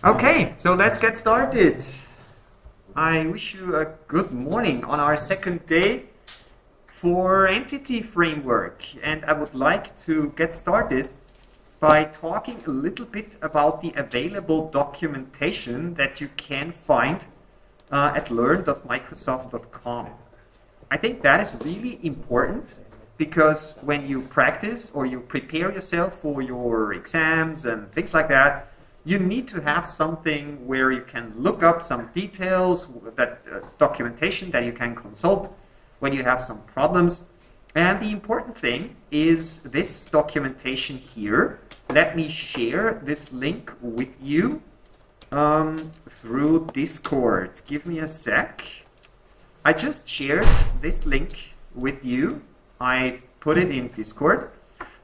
Okay, so let's get started. I wish you a good morning on our second day for Entity Framework, and I would like to get started by talking a little bit about the available documentation that you can find at learn.microsoft.com. I think that is really important because when you practice or you prepare yourself for your exams and things like that, you need to have something where you can look up some details, that documentation that you can consult when you have some problems. And the important thing is this documentation here. Let me share this link with you through Discord. Give me a sec. I just shared this link with you. I put it in Discord.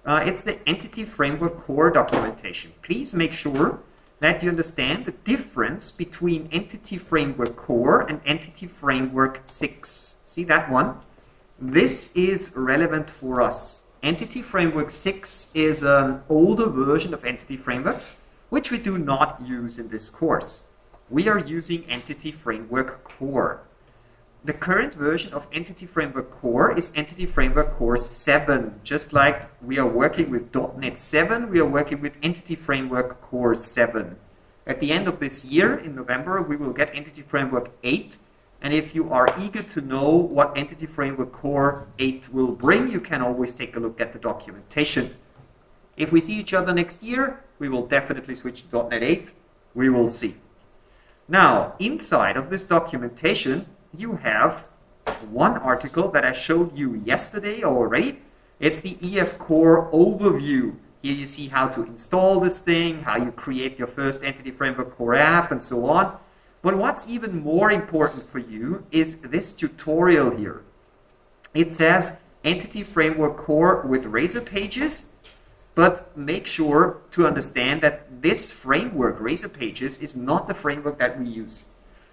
It's the Entity Framework Core documentation. Please make sure that you understand the difference between Entity Framework Core and Entity Framework 6. See that one? This is relevant for us. Entity Framework 6 is an older version of Entity Framework, which we do not use in this course. We are using Entity Framework Core. The current version of Entity Framework Core is Entity Framework Core 7. Just like we are working with .NET 7, we are working with Entity Framework Core 7. At the end of this year, in November, we will get Entity Framework 8. And if you are eager to know what Entity Framework Core 8 will bring, you can always take a look at the documentation. If we see each other next year, we will definitely switch to .NET 8. We will see. Now, inside of this documentation, you have one article that I showed you yesterday already. It's the EF Core overview. Here you see how to install this thing, how you create your first Entity Framework Core app, and so on. But what's even more important for you is this tutorial here. It says Entity Framework Core with Razor Pages, but make sure to understand that this framework, Razor Pages, is not the framework that we use.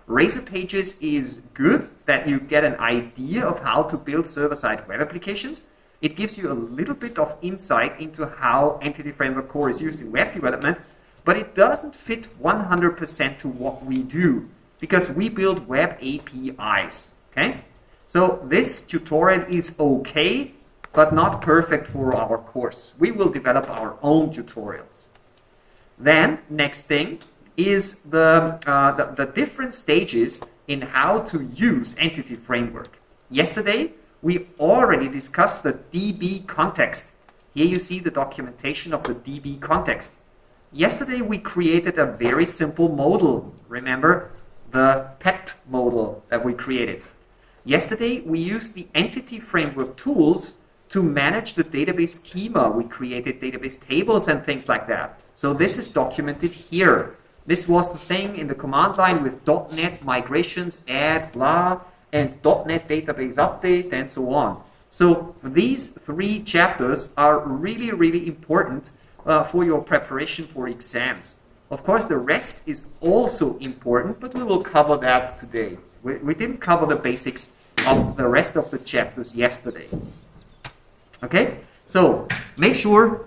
Razor Pages is good that you get an idea of how to build server-side web applications. It gives you a little bit of insight into how Entity Framework Core is used in web development, but it doesn't fit 100% to what we do because we build web APIs. Okay? So this tutorial is okay, but not perfect for our course. We will develop our own tutorials. Then, next thing is the different stages in how to use Entity Framework. Yesterday, we already discussed the DB context. Here you see the documentation of the DB context. Yesterday, we created a very simple model. Remember the pet model that we created. Yesterday, we used the Entity Framework tools to manage the database schema. We created database tables and things like that. So this is documented here. This was the thing in the command line with .NET migrations, add, blah, and .NET database update, and so on. So these three chapters are really, really important for your preparation for exams. Of course, the rest is also important, but we will cover that today. We didn't cover the basics of the rest of the chapters yesterday. Okay, so make sure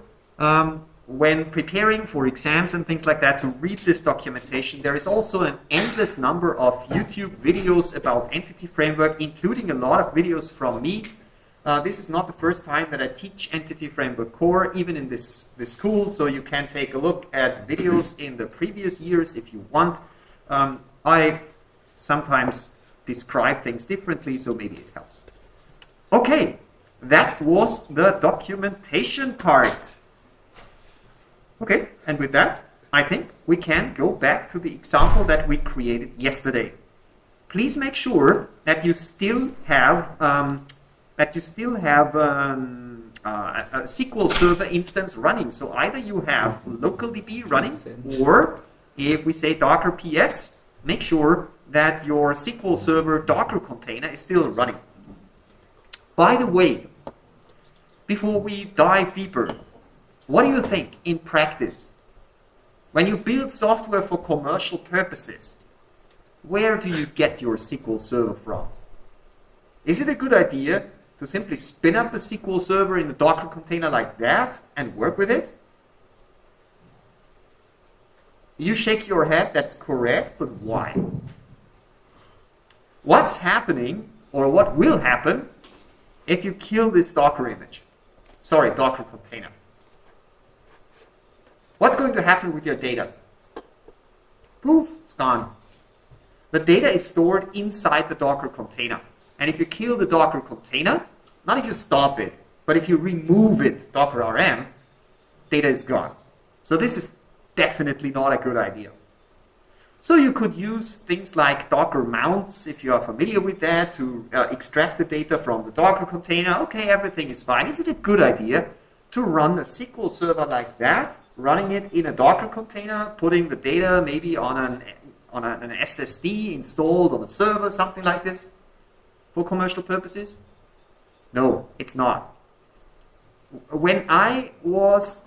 when preparing for exams and things like that to read this documentation. There is also an endless number of YouTube videos about Entity Framework, including a lot of videos from me. This is not the first time that I teach Entity Framework Core, even in this school, so you can take a look at videos in the previous years if you want. I sometimes describe things differently, so maybe it helps. Okay, that was the documentation part. Okay, and with that, I think we can go back to the example that we created yesterday. Please make sure that you still have a SQL Server instance running. So either you have LocalDB running, or if we say Docker PS, make sure that your SQL Server Docker container is still running. By the way, before we dive deeper, what do you think in practice? When you build software for commercial purposes, where do you get your SQL Server from? Is it a good idea to simply spin up a SQL Server in a Docker container like that and work with it? You shake your head, that's correct, but why? What's happening, or what will happen, if you kill this Docker image? Sorry, Docker container. What's going to happen with your data? Poof, it's gone. The data is stored inside the Docker container. And if you kill the Docker container, not if you stop it, but if you remove it, Docker RM, data is gone. So this is definitely not a good idea. So you could use things like Docker mounts, if you are familiar with that, to extract the data from the Docker container. Okay, everything is fine. Is it a good idea to run a SQL server like that, running it in a Docker container, putting the data maybe on an SSD installed on a server, something like this, for commercial purposes? No, it's not. When I was,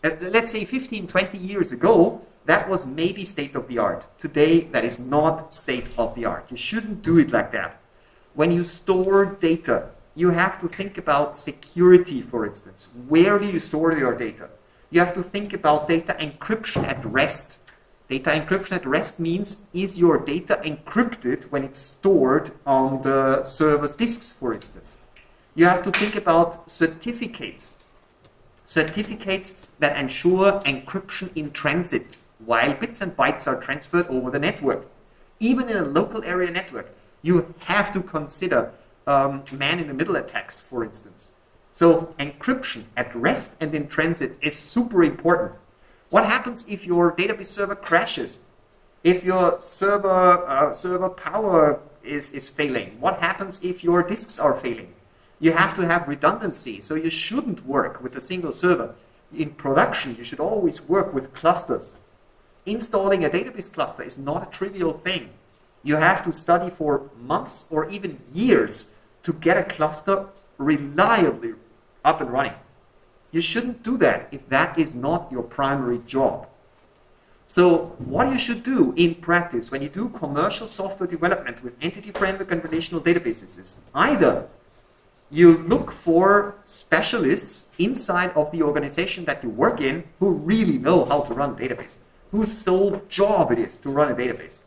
let's say 15, 20 years ago, that was maybe state of the art. Today, that is not state of the art. You shouldn't do it like that. When you store data, you have to think about security, for instance. Where do you store your data? You have to think about data encryption at rest. Data encryption at rest means, is your data encrypted when it's stored on the server's disks, for instance? You have to think about certificates. Certificates that ensure encryption in transit while bits and bytes are transferred over the network. Even in a local area network, you have to consider man-in-the-middle attacks, for instance. So encryption at rest and in transit is super important. What happens if your database server crashes? If your server power is failing? What happens if your disks are failing? You have to have redundancy, so you shouldn't work with a single server. In production, you should always work with clusters. Installing a database cluster is not a trivial thing. You have to study for months or even years to get a cluster reliably up and running. You shouldn't do that if that is not your primary job. So what you should do in practice when you do commercial software development with entity framework and relational databases is either you look for specialists inside of the organization that you work in who really know how to run a database, whose sole job it is to run a database.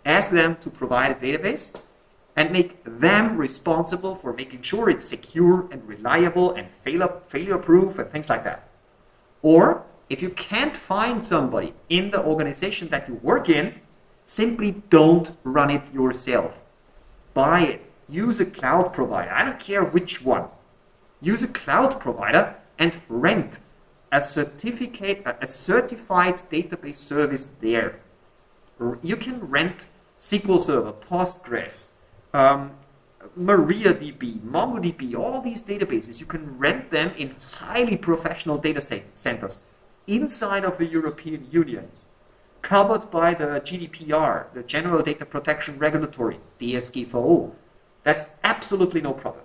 Ask them to provide a database and make them responsible for making sure it's secure and reliable and failure-proof and things like that. Or, if you can't find somebody in the organization that you work in, simply don't run it yourself. Buy it. Use a cloud provider. I don't care which one. Use a cloud provider and rent a certified database service there. You can rent SQL Server, Postgres, MariaDB, MongoDB, all these databases. You can rent them in highly professional data centers inside of the European Union, covered by the GDPR, the General Data Protection Regulatory, DSGVO. That's absolutely no problem.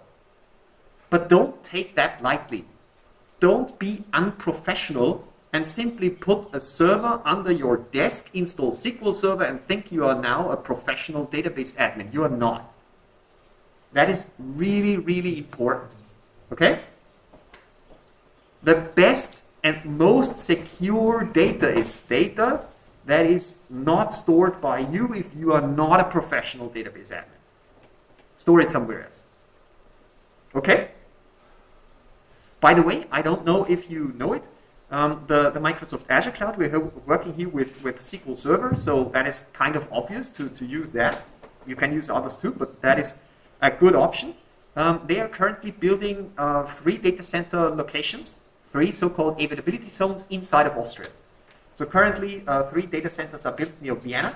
But don't take that lightly. Don't be unprofessional and simply put a server under your desk, install SQL Server, and think you are now a professional database admin. You are not. That is really, really important. Okay? The best and most secure data is data that is not stored by you if you are not a professional database admin. Store it somewhere else. Okay? By the way, I don't know if you know it, the Microsoft Azure Cloud, we're working here with SQL Server, so that is kind of obvious to use that. You can use others too, but that is a good option. They are currently building 3 data center locations, 3 so-called availability zones inside of Austria. So currently 3 data centers are built near Vienna,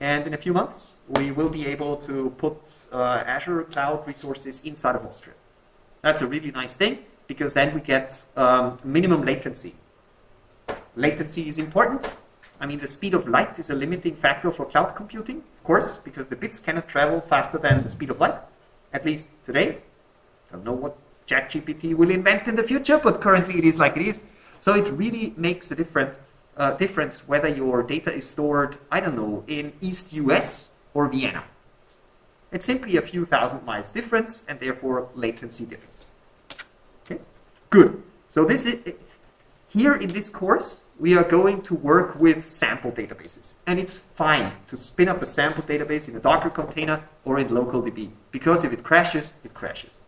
and in a few months we will be able to put Azure Cloud resources inside of Austria. That's a really nice thing, because then we get minimum latency. Latency is important. I mean, the speed of light is a limiting factor for cloud computing, of course, because the bits cannot travel faster than the speed of light, at least today. Don't know what ChatGPT will invent in the future, but currently it is like it is. So it really makes a difference whether your data is stored, I don't know, in East US or Vienna. It's simply a few thousand miles difference, and therefore latency difference. Okay, good. So this is here in this course, we are going to work with sample databases. And it's fine to spin up a sample database in a Docker container or in local DB, because if it crashes, it crashes.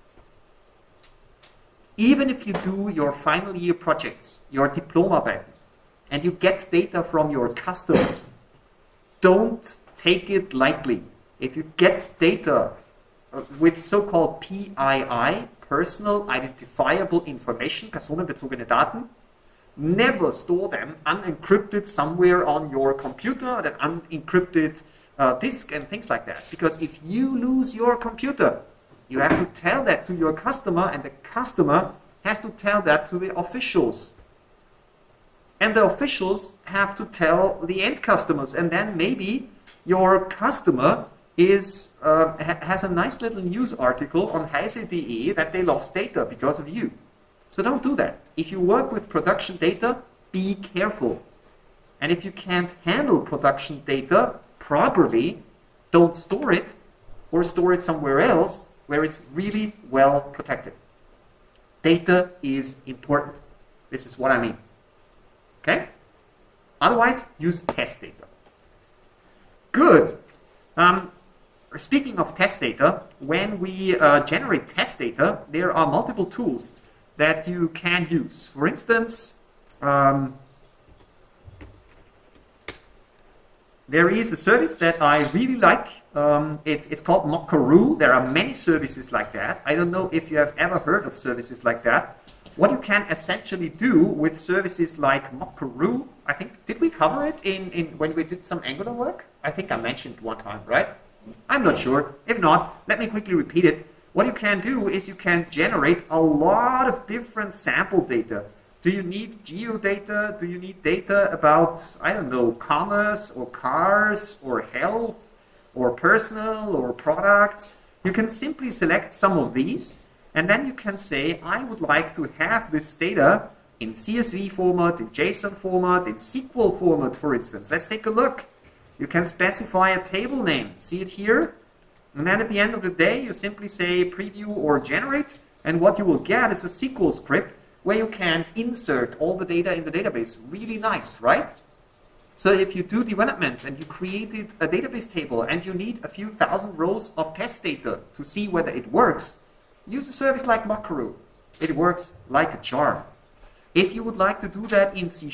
Even if you do your final year projects, your diploma battles, and you get data from your customers, don't take it lightly. If you get data with so-called PII, personal identifiable information, personenbezogene Daten, never store them unencrypted somewhere on your computer, that unencrypted disk and things like that. Because if you lose your computer, you have to tell that to your customer, and the customer has to tell that to the officials. And the officials have to tell the end customers, and then maybe your customer has a nice little news article on heise.de that they lost data because of you. So don't do that. If you work with production data, be careful. And if you can't handle production data properly, don't store it, or store it somewhere else where it's really well protected. Data is important. This is what I mean. Okay? Otherwise, use test data. Good. Speaking of test data, when we generate test data, there are multiple tools that you can use. For instance, there is a service that I really like. It's called Mockaroo. There are many services like that. I don't know if you have ever heard of services like that. What you can essentially do with services like Mockaroo, I think, did we cover it in when we did some Angular work? I think I mentioned one time, right? I'm not sure. If not, let me quickly repeat it. What you can do is you can generate a lot of different sample data. Do you need geodata? Do you need data about, I don't know, commerce or cars or health or personal or products? You can simply select some of these, and then you can say, I would like to have this data in CSV format, in JSON format, in SQL format, for instance. Let's take a look. You can specify a table name. See it here? And then at the end of the day, you simply say preview or generate, and what you will get is a SQL script where you can insert all the data in the database. Really nice, right? So if you do development and you created a database table and you need a few thousand rows of test data to see whether it works, use a service like Mockaroo. It works like a charm. If you would like to do that in C#,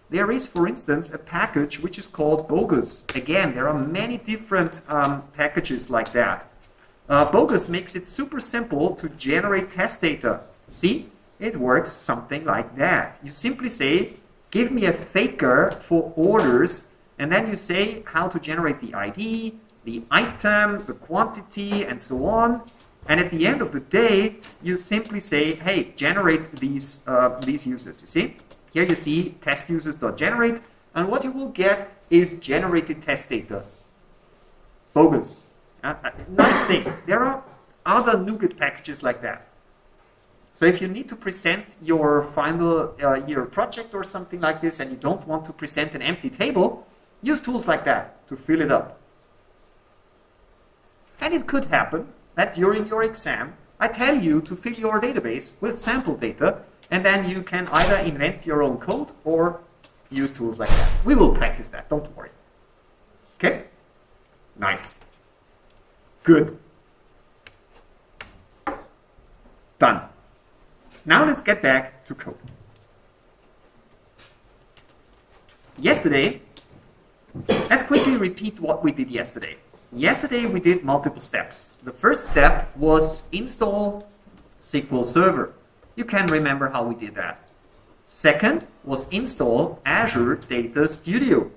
there is, for instance, a package which is called Bogus. Again, there are many different packages like that. Bogus makes it super simple to generate test data. See, it works something like that. You simply say, give me a faker for orders, and then you say how to generate the ID, the item, the quantity, and so on. And at the end of the day, you simply say, hey, generate these users. You see? Here you see test users.generate, and what you will get is generated test data. Bogus. Nice thing. There are other NuGet packages like that. So if you need to present your final year project or something like this, and you don't want to present an empty table, use tools like that to fill it up. And it could happen that during your exam, I tell you to fill your database with sample data, and then you can either invent your own code or use tools like that. We will practice that, don't worry. Okay? Nice. Good. Done. Now let's get back to code. Yesterday, let's quickly repeat what we did yesterday. Yesterday we did multiple steps. The first step was install SQL Server. You can remember how we did that. Second was install Azure Data Studio.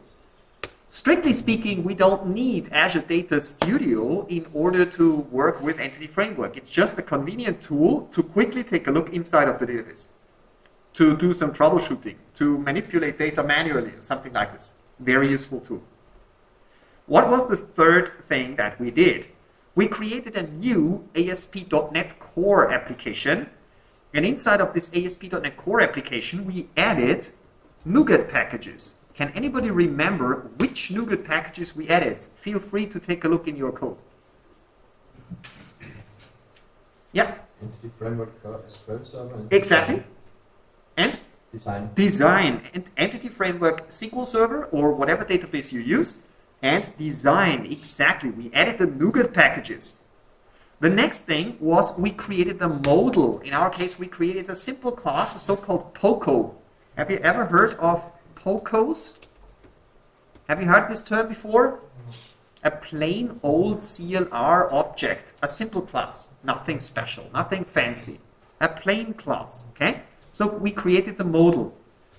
Strictly speaking, we don't need Azure Data Studio in order to work with Entity Framework. It's just a convenient tool to quickly take a look inside of the database, to do some troubleshooting, to manipulate data manually, or something like this. Very useful tool. What was the third thing that we did? We created a new ASP.NET Core application. And inside of this ASP.NET Core application, we added NuGet packages. Can anybody remember which NuGet packages we added? Feel free to take a look in your code. Yeah? Entity Framework SQL Server. Exactly. And? Design and entity framework SQL Server or whatever database you use, and design, exactly. We added the NuGet packages. The next thing was we created the modal. In our case, we created a simple class, a so-called POCO. Have you ever heard of POCOs? Have you heard this term before? A plain old CLR object, a simple class, nothing special, nothing fancy, a plain class, okay? So we created the modal.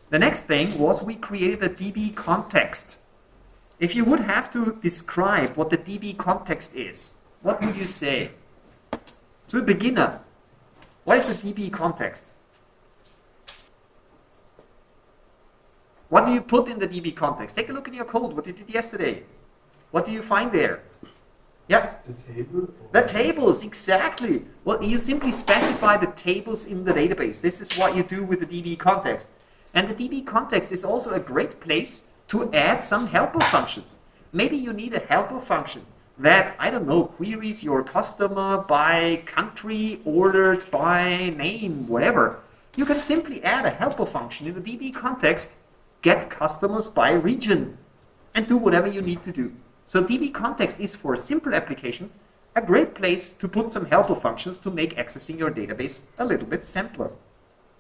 The next thing was we created the DB context. If you would have to describe what the DB context is, what would you say? To a beginner, what is the DB context? What do you put in the DB context? Take a look at your code, what you did yesterday. What do you find there? Yeah? The table? The tables, exactly. Well, you simply specify the tables in the database. This is what you do with the DB context. And the DB context is also a great place to add some helper functions. Maybe you need a helper function that, I don't know, queries your customer by country, ordered by name, whatever. You can simply add a helper function in the DB context, get customers by region, and do whatever you need to do. So DB context is for simple applications a great place to put some helper functions to make accessing your database a little bit simpler.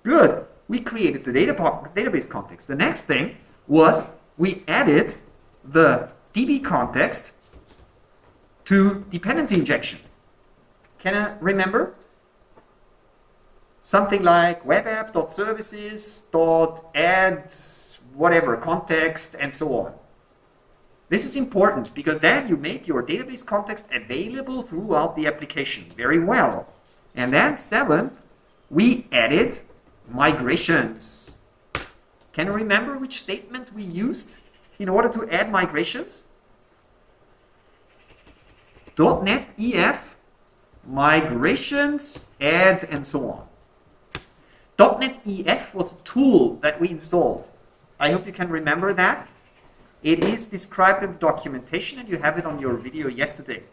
Good. We created the database context. The next thing was we added the DB context to dependency injection. Can I remember? Something like web app.services.add whatever, context, and so on. This is important because then you make your database context available throughout the application very well. And then 7, we added migrations. Can you remember which statement we used in order to add migrations? .NET EF, migrations, add, and so on. .NET EF was a tool that we installed. I hope you can remember that. It is described in the documentation and you have it on your video yesterday.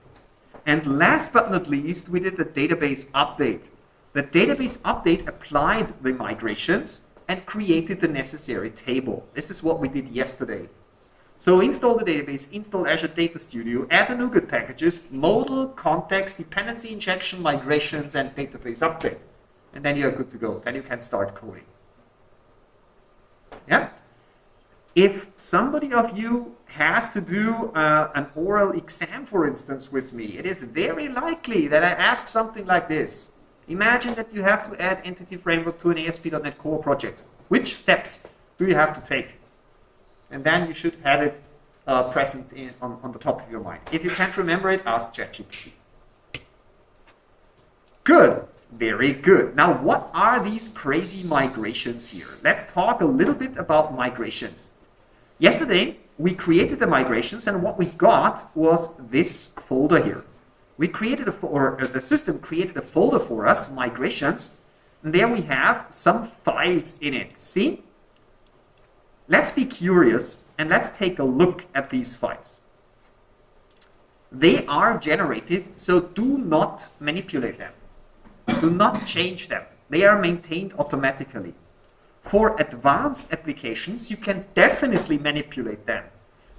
And last but not least, we did the database update. The database update applied the migrations and created the necessary table. This is what we did yesterday. So install the database, install Azure Data Studio, add the NuGet packages, modal, context, dependency injection, migrations, and database update. And then you're good to go. Then you can start coding. Yeah? If somebody of you has to do an oral exam, for instance, with me, it is very likely that I ask something like this. Imagine that you have to add Entity Framework to an ASP.NET Core project. Which steps do you have to take? And then you should have it present on the top of your mind. If you can't remember it, ask ChatGPT. Good. Very good. Now, what are these crazy migrations here? Let's talk a little bit about migrations. Yesterday, we created the migrations, and what we got was this folder here. We created the system created a folder for us, migrations, and there we have some files in it. See? Let's be curious and let's take a look at these files. They are generated, so do not manipulate them. Do not change them. They are maintained automatically. For advanced applications, you can definitely manipulate them.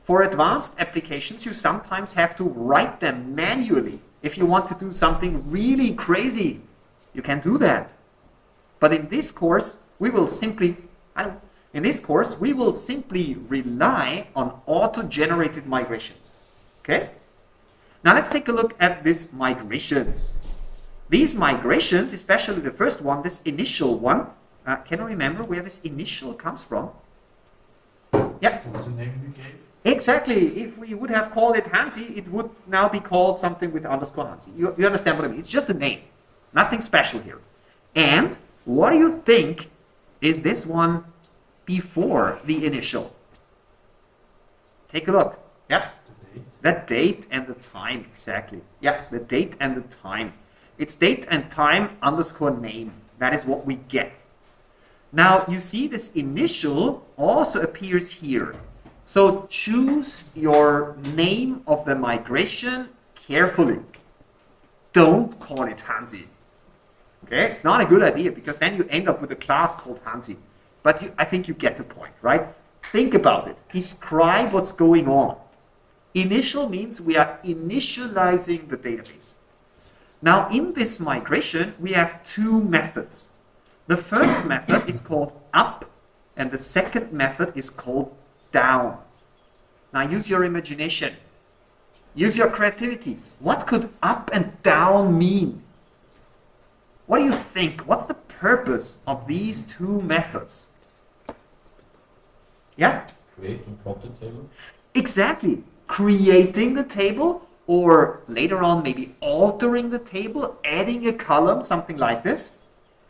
For advanced applications, you sometimes have to write them manually. If you want to do something really crazy, you can do that. But in this course, we will simply rely on auto-generated migrations. Okay? Now let's take a look at these migrations. These migrations, especially the first one, this initial one, can you remember where this initial comes from? Yeah. What's the name we gave? Exactly. If we would have called it Hansi, it would now be called something with underscore Hansi. You understand what I mean? It's just a name. Nothing special here. And what do you think is this one before the initial? Take a look. Yeah. The date and the time, exactly. Yeah, the date and the time. It's date and time underscore name. That is what we get. Now, you see this initial also appears here. So choose your name of the migration carefully. Don't call it Hansi. Okay, it's not a good idea because then you end up with a class called Hansi. but I think you get the point, right? Think about it. Describe what's going on. Initial means we are initializing the database. Now, in this migration, we have two methods. The first method is called up, and the second method is called down. Now, use your imagination. Use your creativity. What could up and down mean? What do you think? What's the purpose of these two methods? Yeah? Create and drop the table. Exactly. Creating the table, or later on maybe altering the table, adding a column, something like this.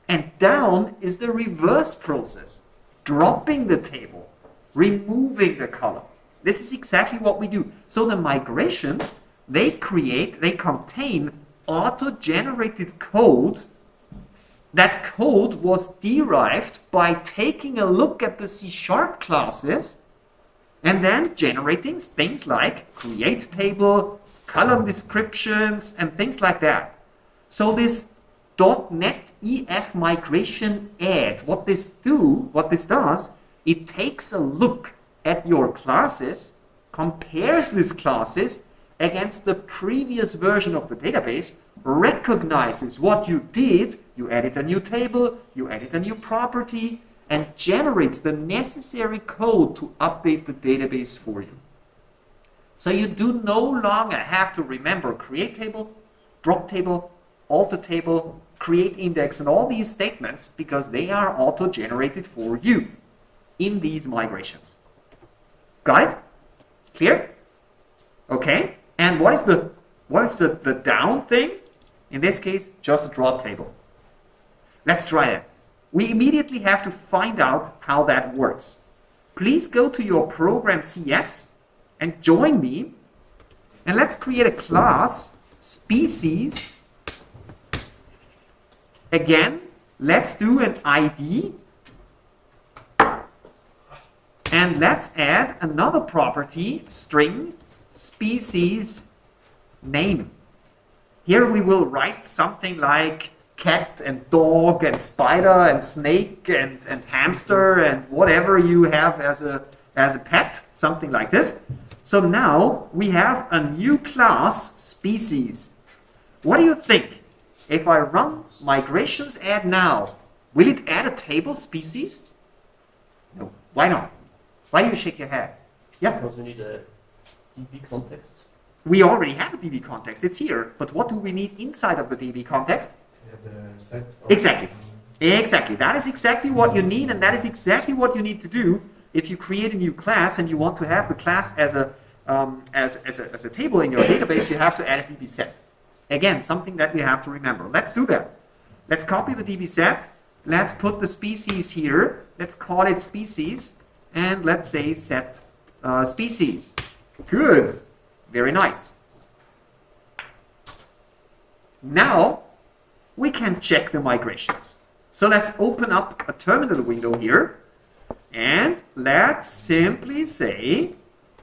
And down is the reverse process. Dropping the table, removing the column. This is exactly what we do. So the migrations, they contain auto-generated code. That code was derived by taking a look at the C# classes and then generating things like create table, column descriptions, and things like that. So this .NET EF migration add, what this does, it takes a look at your classes, compares these classes against the previous version of the database, recognizes what you did, you added a new table, you added a new property, and generates the necessary code to update the database for you. So you do no longer have to remember create table, drop table, alter table, create index, and all these statements, because they are auto-generated for you in these migrations. Got it? Clear? Okay. And what is the down thing? In this case, just a drop table. Let's try it. We immediately have to find out how that works. Please go to your program CS and join me. And let's create a class, species. Again, let's do an ID. And let's add another property, string, species, name. Here we will write something like cat and dog and spider and snake and hamster and whatever you have as a pet, something like this. So now we have a new class, species. What do you think? If I run migrations add now, will it add a table species? No. Why not? Why do you shake your head? Yeah? Because we need a DB context. We already have a DB context. It's here. But what do we need inside of the DB context? The set of Exactly. Exactly. That is exactly what you need, and that is exactly what you need to do if you create a new class and you want to have the class as a table in your database. You have to add a DB set. Again, something that we have to remember. Let's do that. Let's copy the DB set. Let's put the species here. Let's call it species. And let's say set species. Good. Very nice. Now we can check the migrations. So let's open up a terminal window here. And let's simply say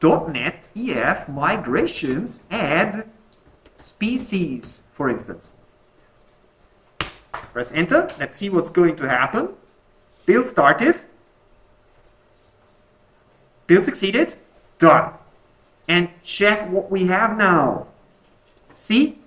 .NET EF migrations add species, for instance. Press enter. Let's see what's going to happen. Build started. Build succeeded. Done. And check what we have now. See?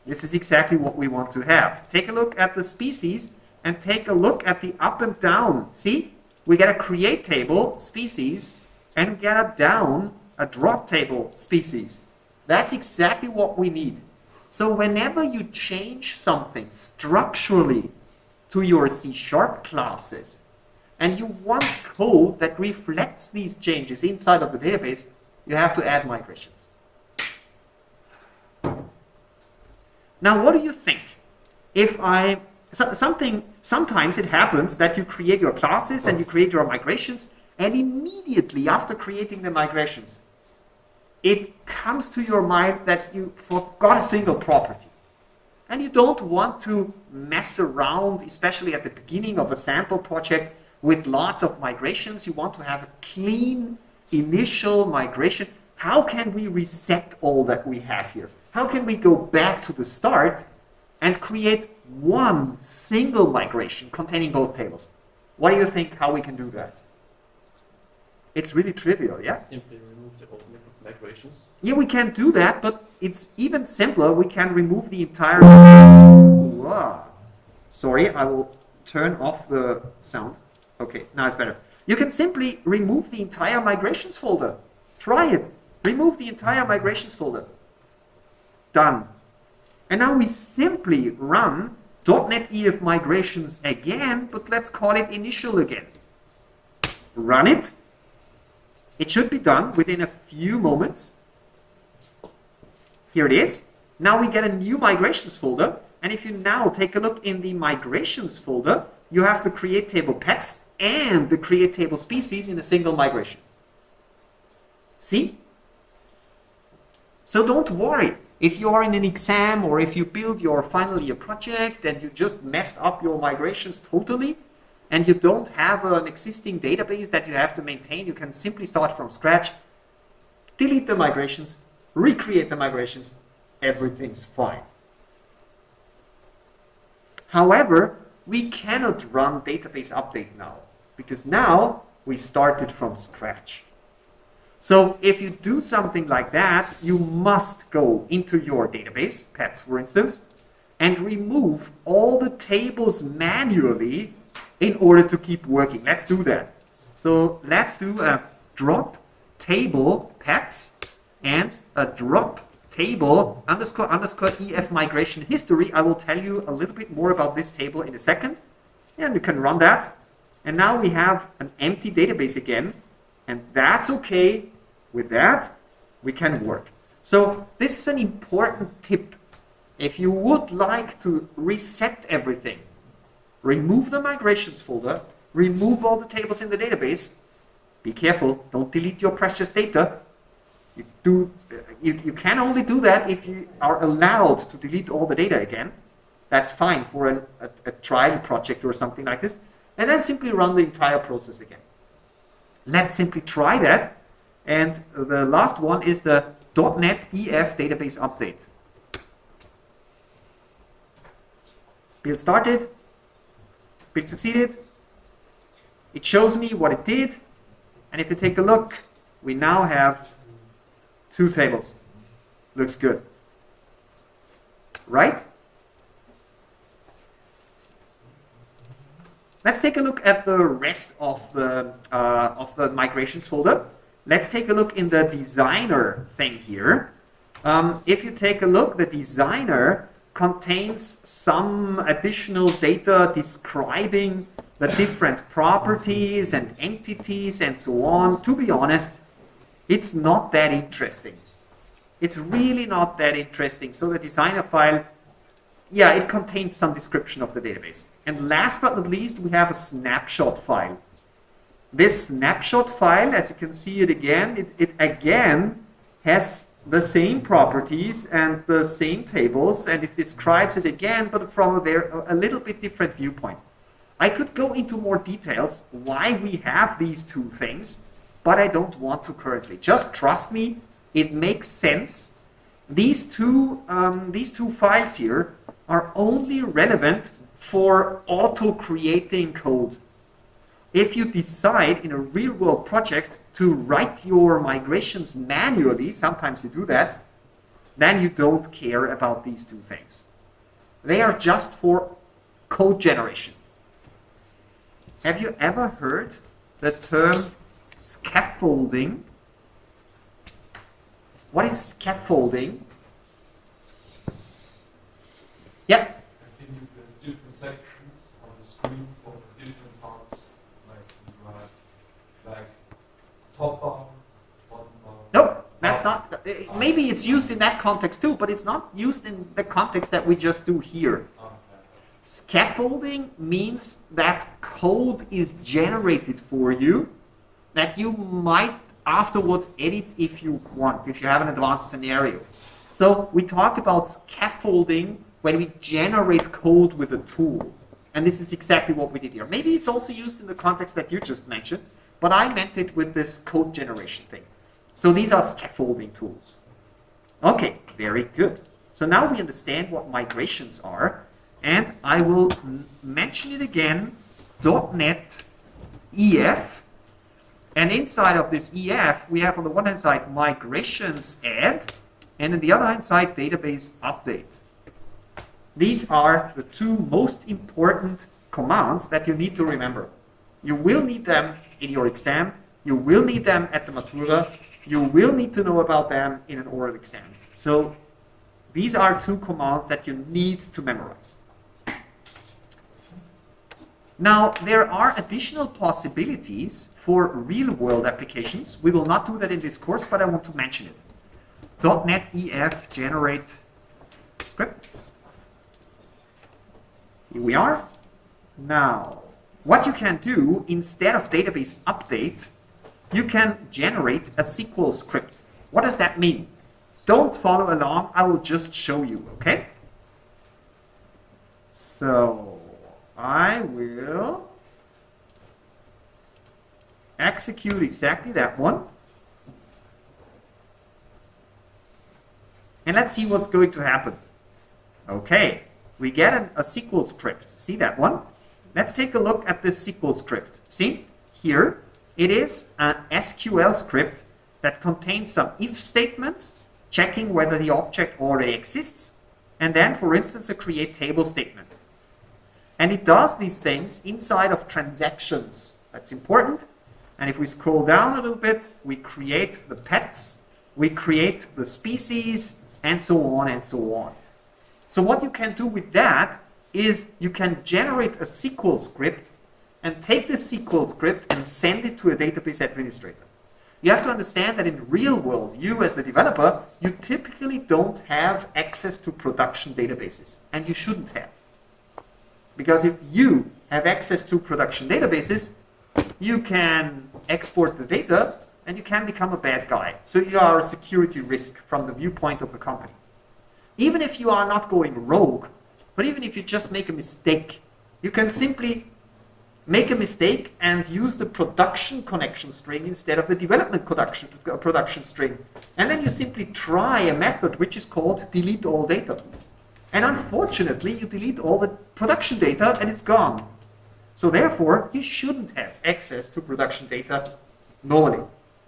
This is exactly what we want to have. Take a look at the species and take a look at the up and down. See? We get a create table, species, and we get a down, a drop table, species. That's exactly what we need. So whenever you change something structurally to your C# classes, and you want code that reflects these changes inside of the database, you have to add migrations. Now, what do you think? Sometimes it happens that you create your classes and you create your migrations, and immediately after creating the migrations, it comes to your mind that you forgot a single property. And you don't want to mess around, especially at the beginning of a sample project, with lots of migrations. You want to have a clean initial migration. How can we reset all that we have here? How can we go back to the start and create one single migration containing both tables. What do you think how we can do that? It's really trivial, yeah? Simply remove the automatic migrations. Yeah, we can do that, but it's even simpler. We can remove the entire migrations. Wow. Sorry, I will turn off the sound. Okay, now it's better. You can simply remove the entire migrations folder. Try it. Remove the entire migrations folder. Done. And now we simply run .NET EF migrations again, but let's call it initial again. Run it. It should be done within a few moments. Here it is. Now we get a new migrations folder. And if you now take a look in the migrations folder, you have the create table pets and the create table species in a single migration. See? So don't worry. If you are in an exam or if you build your final year project and you just messed up your migrations totally and you don't have an existing database that you have to maintain, you can simply start from scratch, delete the migrations, recreate the migrations, everything's fine. However, we cannot run database update now because now we started from scratch. So if you do something like that, you must go into your database, pets for instance, and remove all the tables manually in order to keep working. Let's do that. So let's do a drop table pets and a drop table underscore EF migration history. I will tell you a little bit more about this table in a second. And you can run that. And now we have an empty database again. And that's okay. With that, we can work. So this is an important tip. If you would like to reset everything, remove the migrations folder, remove all the tables in the database. Be careful, don't delete your precious data. You can only do that if you are allowed to delete all the data again. That's fine for a trial project or something like this. And then simply run the entire process again. Let's simply try that. And the last one is the .NET EF database update. Build started. Build succeeded. It shows me what it did. And if you take a look, we now have 2 tables. Looks good. Right? Let's take a look at the rest of the migrations folder. Let's take a look in the designer thing here. If you take a look, the designer contains some additional data describing the different properties and entities and so on. To be honest, it's not that interesting. It's really not that interesting. So the designer file, yeah, it contains some description of the database. And last but not least, we have a snapshot file. This snapshot file, as you can see it again, it again has the same properties and the same tables, and it describes it again, but from a little bit different viewpoint. I could go into more details why we have these two things, but I don't want to currently. Just trust me, it makes sense. These two files here are only relevant for auto-creating code. If you decide in a real-world project to write your migrations manually, sometimes you do that, then you don't care about these two things. They are just for code generation. Have you ever heard the term scaffolding? What is scaffolding? Yeah. I think you have different sections on the screen for the different parts. Like top bar, bottom bar. No, that's not. Maybe it's used in that context too, but it's not used in the context that we just do here. Scaffolding means that code is generated for you that you might afterwards edit if you want, if you have an advanced scenario. So we talk about scaffolding when we generate code with a tool. And this is exactly what we did here. Maybe it's also used in the context that you just mentioned, but I meant it with this code generation thing. So these are scaffolding tools. Okay, very good. So now we understand what migrations are, and I will mention it again, .NET EF, and inside of this EF we have on the one hand side migrations add, and on the other hand side database update. These are the two most important commands that you need to remember. You will need them in your exam, you will need them at the Matura, you will need to know about them in an oral exam. So these are two commands that you need to memorize. Now, there are additional possibilities for real-world applications. We will not do that in this course, but I want to mention it. .NET EF generate scripts. Here we are. Now, what you can do, instead of database update, you can generate a SQL script. What does that mean? Don't follow along, I will just show you, okay? So, I will execute exactly that one. And let's see what's going to happen. Okay, we get a SQL script. See that one? Let's take a look at this SQL script. See, here it is an SQL script that contains some if statements, checking whether the object already exists, and then, for instance, a create table statement. And it does these things inside of transactions. That's important. And if we scroll down a little bit, we create the pets, we create the species, and so on and so on. So what you can do with that is you can generate a SQL script and take this SQL script and send it to a database administrator. You have to understand that in real world, you as the developer, you typically don't have access to production databases, and you shouldn't have. Because if you have access to production databases, you can export the data and you can become a bad guy. So you are a security risk from the viewpoint of the company. Even if you are not going rogue, but even if you just make a mistake, you can simply make a mistake and use the production connection string instead of the development production string. And then you simply try a method which is called delete all data. And unfortunately, you delete all the production data and it's gone. So therefore, you shouldn't have access to production data normally.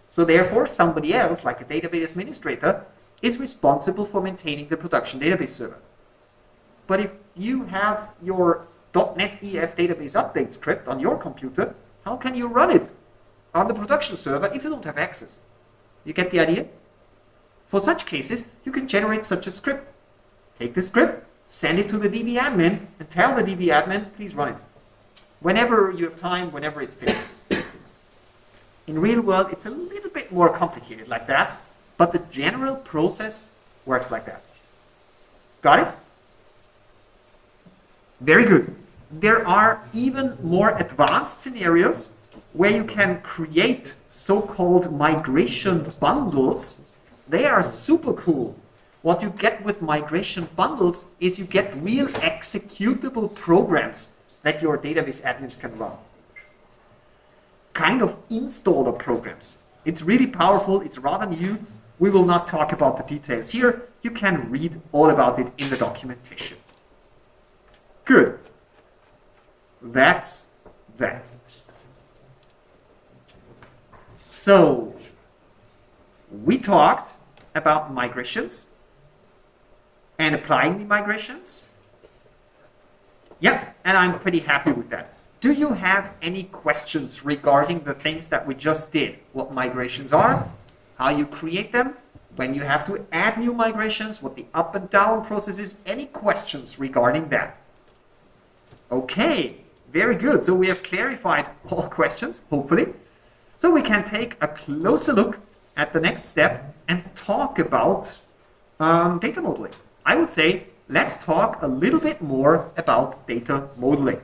So therefore, somebody else, like a database administrator, is responsible for maintaining the production database server. But if you have your .NET EF database update script on your computer, how can you run it on the production server if you don't have access? You get the idea? For such cases, you can generate such a script. Take the script, send it to the DB admin, and tell the DB admin, please run it. Whenever you have time, whenever it fits. In real world, it's a little bit more complicated like that, but the general process works like that. Got it? Very good. There are even more advanced scenarios where you can create so-called migration bundles. They are super cool. What you get with migration bundles is you get real executable programs that your database admins can run. Kind of installer programs. It's really powerful, it's rather new. We will not talk about the details here. You can read all about it in the documentation. Good. That's that. So, we talked about migrations and applying the migrations. Yeah, and I'm pretty happy with that. Do you have any questions regarding the things that we just did? What migrations are, how you create them, when you have to add new migrations, what the up and down process is? Any questions regarding that? Okay, very good. So we have clarified all questions, hopefully. So we can take a closer look at the next step and talk about data modeling. I would say, let's talk a little bit more about data modeling.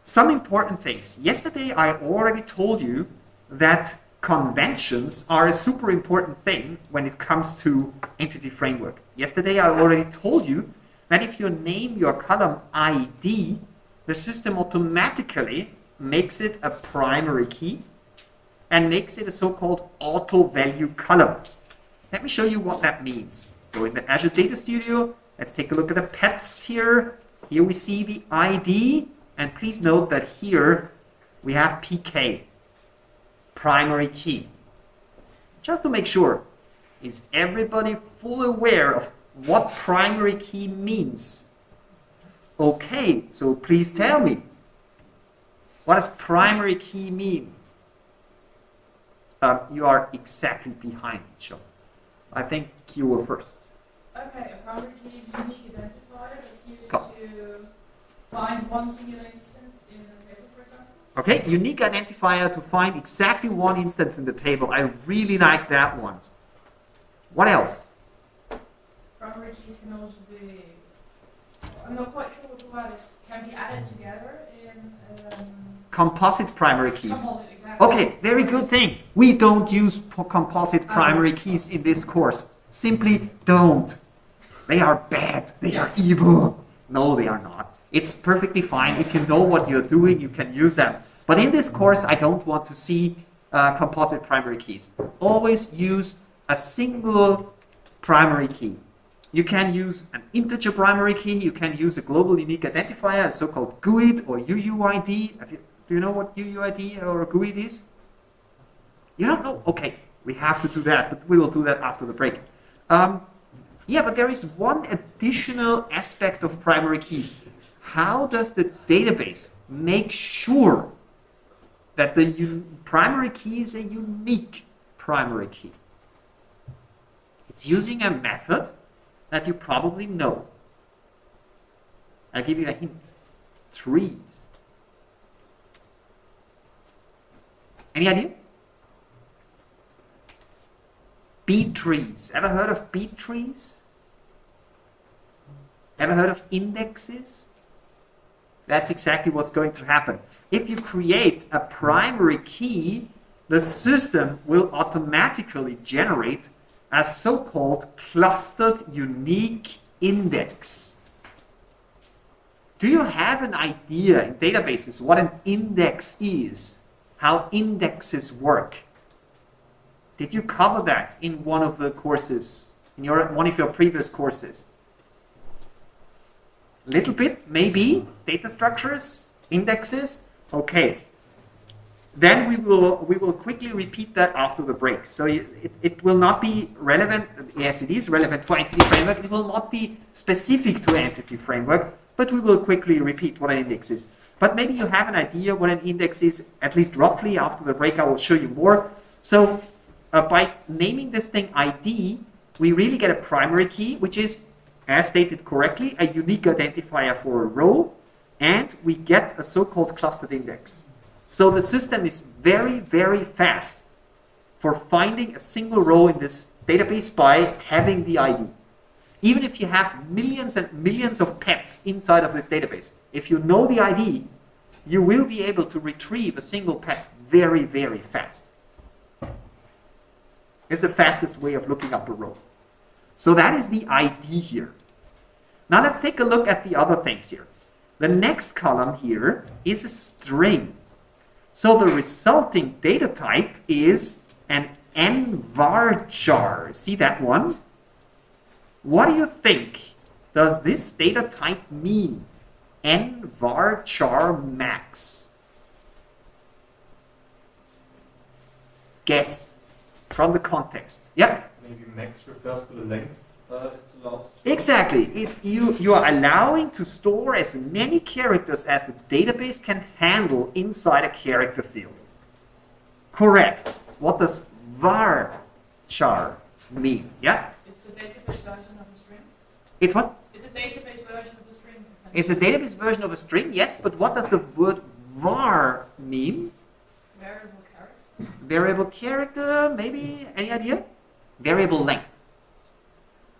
Some important things. Yesterday I already told you that conventions are a super important thing when it comes to entity framework. Yesterday I already told you that if you name your column ID, the system automatically makes it a primary key and makes it a so-called auto-value column. Let me show you what that means. Go in the Azure Data Studio. Let's take a look at the pets here. Here we see the ID. And please note that here we have PK, primary key. Just to make sure, is everybody fully aware of what primary key means? Okay, so please tell me. What does primary key mean? You are exactly behind each other. I think you were first. Okay, a primary key is a unique identifier that's used to find one singular instance in a table, for example. Okay, unique identifier to find exactly one instance in the table. I really like that one. What else? Primary keys can also be, I'm not quite sure what the word is, can be added together in Composite primary keys. composite, exactly. Okay, very good thing. We don't use composite primary keys in this course. Simply don't. They are bad. They are evil. No, they are not. It's perfectly fine. If you know what you're doing, you can use them. But in this course, I don't want to see composite primary keys. Always use a single primary key. You can use an integer primary key. You can use a global unique identifier, a so-called GUID or UUID. Do you know what UUID or GUID is? You don't know? Okay, we have to do that, but we will do that after the break. Yeah, but there is one additional aspect of primary keys. How does the database make sure that the primary key is a unique primary key? It's using a method that you probably know. I'll give you a hint. Trees. Any idea? Beat trees. Ever heard of beat trees? Ever heard of indexes? That's exactly what's going to happen. If you create a primary key, the system will automatically generate a so-called clustered unique index. Do you have an idea in databases what an index is? How indexes work? Did you cover that in one of the courses, in one of your previous courses? Little bit, maybe. Data structures, indexes. Okay. Then we will quickly repeat that after the break. So it will not be relevant. Yes, it is relevant for Entity Framework. It will not be specific to Entity Framework, but we will quickly repeat what an index is. But maybe you have an idea what an index is, at least roughly. After the break, I will show you more. So by naming this thing ID, we really get a primary key, which is, as stated correctly, a unique identifier for a row, and we get a so-called clustered index. So the system is very, very fast for finding a single row in this database by having the ID. Even if you have millions and millions of pets inside of this database, if you know the ID, you will be able to retrieve a single pet very, very fast. It's the fastest way of looking up a row. So that is the ID here. Now let's take a look at the other things here. The next column here is a string. So the resulting data type is an nvarchar. See that one? What do you think does this data type mean? Nvarchar max. Guess from the context. Yep. Maybe max refers to the length it's allowed to store. Exactly. You are allowing to store as many characters as the database can handle inside a character field. Correct. What does varchar mean? Yeah? It's a database version of a string. It's what? It's a database version of a string. It's a database version of a string, yes, but what does the word var mean? Variable character. Variable character, maybe? Any idea? Variable length.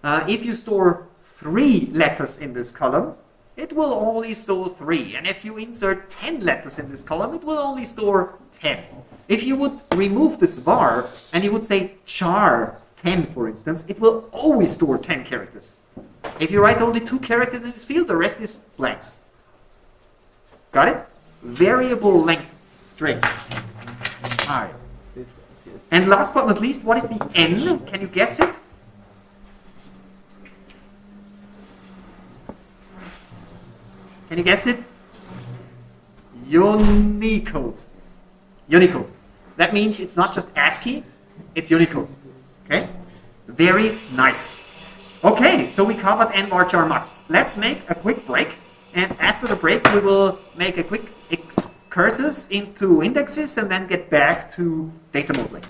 If you store 3 letters in this column, it will only store 3. And if you insert 10 letters in this column, it will only store 10. If you would remove this var and you would say char 10, for instance, it will always store 10 characters. If you write only 2 characters in this field, the rest is blanks. Got it? Variable length string. All right. And last but not least, what is the n? Can you guess it? Can you guess it? Unicode. Unicode. That means it's not just ASCII, it's Unicode. Okay? Very nice. Okay, so we covered nvarchar mux. Let's make a quick break, and after the break we will make a quick excursus into indexes and then get back to data modeling.